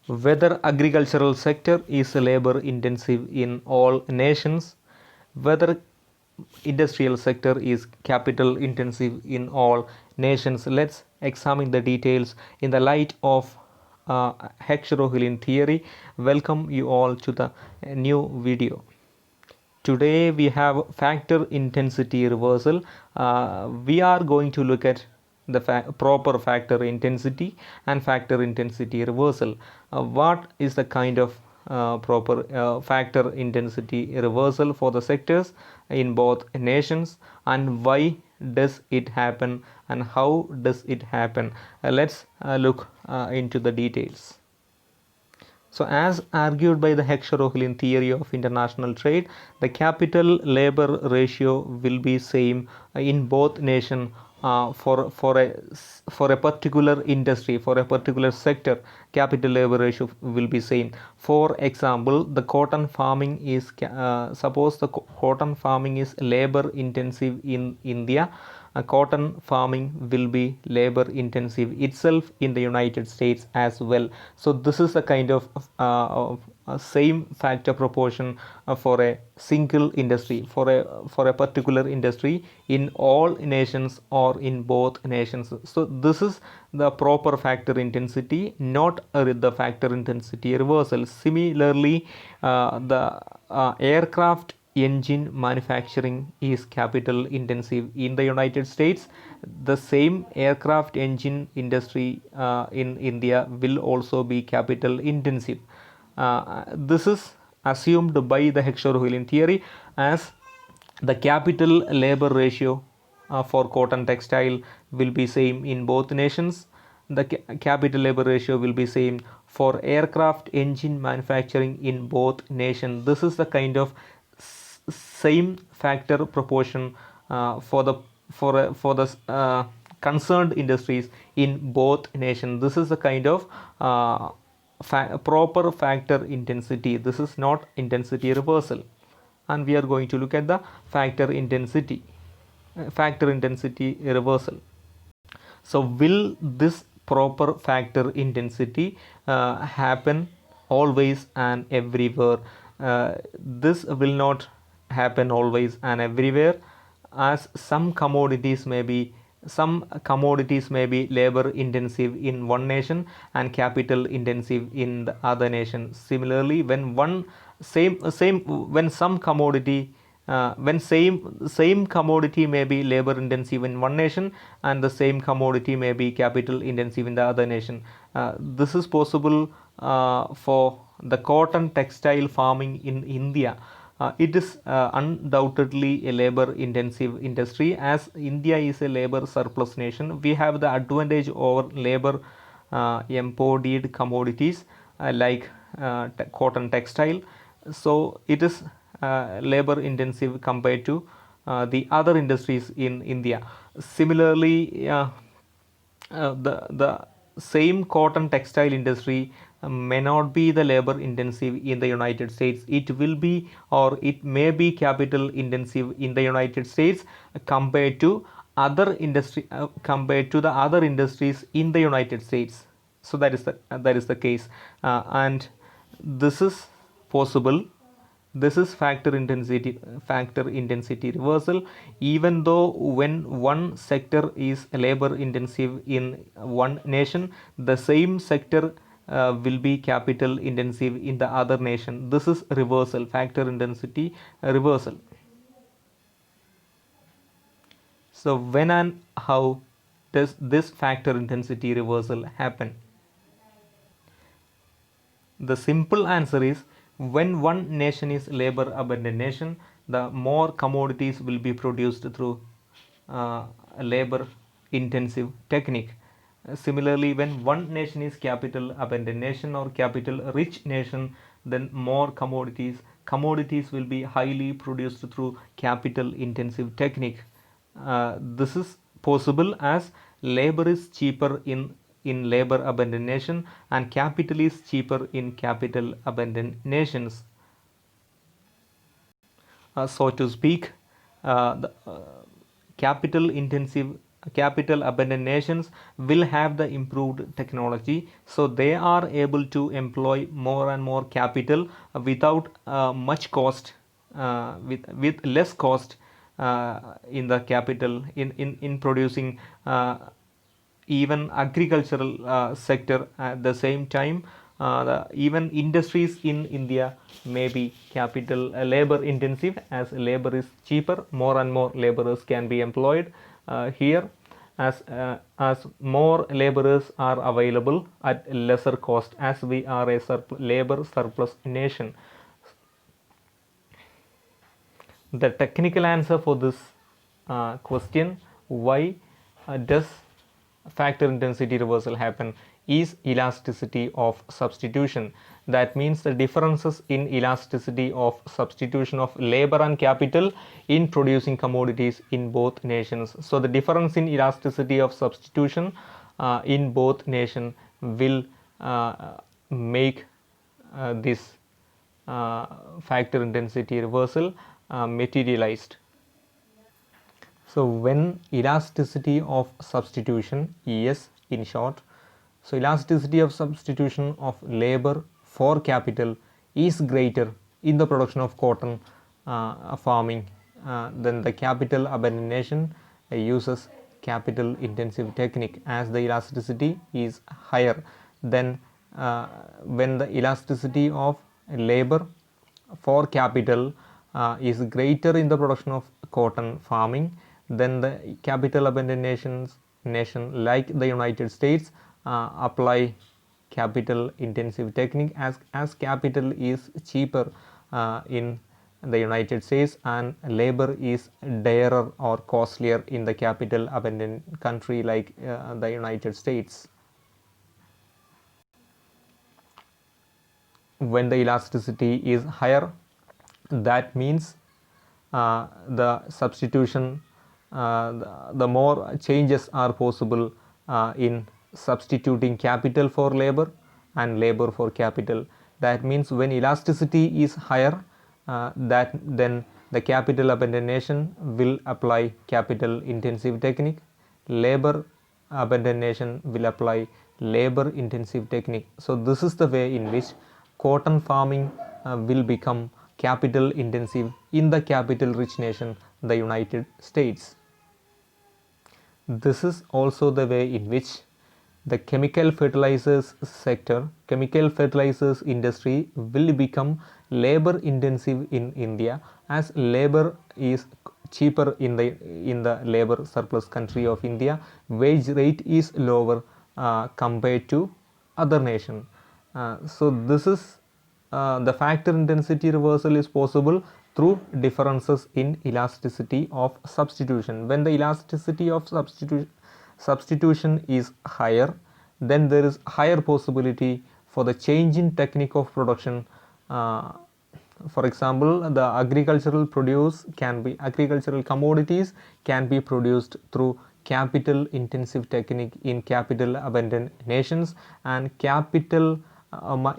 Whether agricultural sector is labor intensive in all nations, whether industrial sector is capital intensive in all nations. Let's examine the details in the light of Heckscher-Ohlin theory. Welcome you all to the new video. Today we have factor intensity reversal. We are going to look at the proper factor intensity and factor intensity reversal. What is the kind of proper factor intensity reversal for the sectors in both nations, and why does it happen and how does it happen? Let's look into the details. So, as argued by the Heckscher-Ohlin theory of international trade, the capital-labor ratio will be same in both nations for a particular industry, for a particular sector. Capital-labor ratio will be same. For example, the cotton farming is suppose the cotton farming is labor-intensive in India. Cotton farming will be labor intensive itself in the United States as well. So this is a kind of same factor proportion for a single industry, for a particular industry in all nations or in both nations. So this is the proper factor intensity, not the factor intensity reversal. Similarly, the aircraft engine manufacturing is capital intensive in the United States. The same aircraft engine industry in India will also be capital intensive. This is assumed by the Heckscher-Ohlin theory, as the capital labor ratio for cotton textile will be same in both nations. The capital labor ratio will be same for aircraft engine manufacturing in both nations. This is the kind of same factor proportion for the concerned industries in both nations. This is the kind of proper factor intensity. This is not intensity reversal, and we are going to look at the factor intensity reversal. So will this proper factor intensity happen always and everywhere? This will not happen always and everywhere, as some commodities may be labor intensive in one nation and capital intensive in the other nation. Similarly, when some commodity when same commodity may be labor intensive in one nation and the same commodity may be capital intensive in the other nation. This is possible for the cotton textile farming in India. It is undoubtedly a labor intensive industry, as India is a labor surplus nation. We have the advantage over labor embodied commodities like cotton textile. So it is labor intensive compared to the other industries in India. Similarly, the same cotton textile industry may not be the labor intensive in the United States. It will be, or it may be, capital intensive in the United States compared to the other industries in the United States. So that is the case, and this is possible. This is factor intensity reversal, even though when one sector is labor intensive in one nation, the same sector will be capital intensive in the other nation. This is reversal, factor intensity reversal. So when and how does this factor intensity reversal happen? The simple answer is, when one nation is labor abundant nation, the more commodities will be produced through labor intensive technique. Similarly, when one nation is capital abundant nation or capital rich nation, then more commodities will be highly produced through capital intensive technique. This is possible as labor is cheaper in labor abundant nation and capital is cheaper in capital abundant nations. So to speak, the capital intensive capital abundant nations will have the improved technology, so they are able to employ more and more capital without much cost, with less cost in the capital in producing even agricultural sector. At the same time, even industries in India may be capital labor intensive. As labor is cheaper, more and more laborers can be employed here. As more laborers are available at lesser cost, as we are a labor surplus nation. The technical answer for this question, why does factor intensity reversal happen, is elasticity of substitution. That means the differences in elasticity of substitution of labor and capital in producing commodities in both nations. So the difference in elasticity of substitution in both nations will make this factor intensity reversal materialized. So when elasticity of substitution, ES in short, so elasticity of substitution of labor for capital is greater in the production of cotton farming, then the capital abundant nation uses capital intensive technique. As the elasticity is higher, then when the elasticity of labor for capital is greater in the production of cotton farming, then the capital abundant nation like the United States apply capital intensive technique, as capital is cheaper in the United States and labor is dearer or costlier in the capital abundant country like the United States. When the elasticity is higher, that means the substitution, the more changes are possible in substituting capital for labor and labor for capital. That means when elasticity is higher, that then the capital abundant nation will apply capital intensive technique, labor abundant nation will apply labor intensive technique. So this is the way in which cotton farming will become capital intensive in the capital rich nation, the United States. This is also the way in which the chemical fertilizers sector, chemical fertilizers industry will become labor intensive in India, as labor is cheaper in the labor surplus country of India. Wage rate is lower compared to other nation. So this is the factor intensity reversal is possible through differences in elasticity of substitution. When the elasticity of substitution is higher, then there is higher possibility for the change in technique of production. For example, the agricultural commodities can be produced through capital intensive technique in capital abundant nations, and capital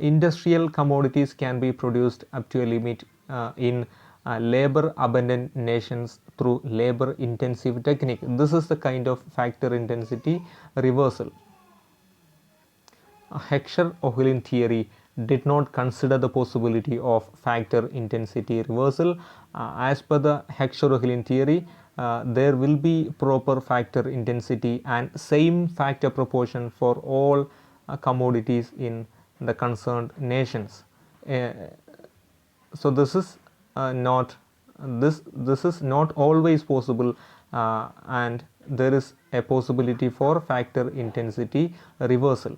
industrial commodities can be produced up to a limit in labor abundant nations through labor intensive technique. This is the kind of factor intensity reversal. Heckscher-Ohlin theory did not consider the possibility of factor intensity reversal. As per the Heckscher-Ohlin theory, there will be proper factor intensity and same factor proportion for all commodities in the concerned nations. So this is not always possible, and there is a possibility for factor intensity reversal.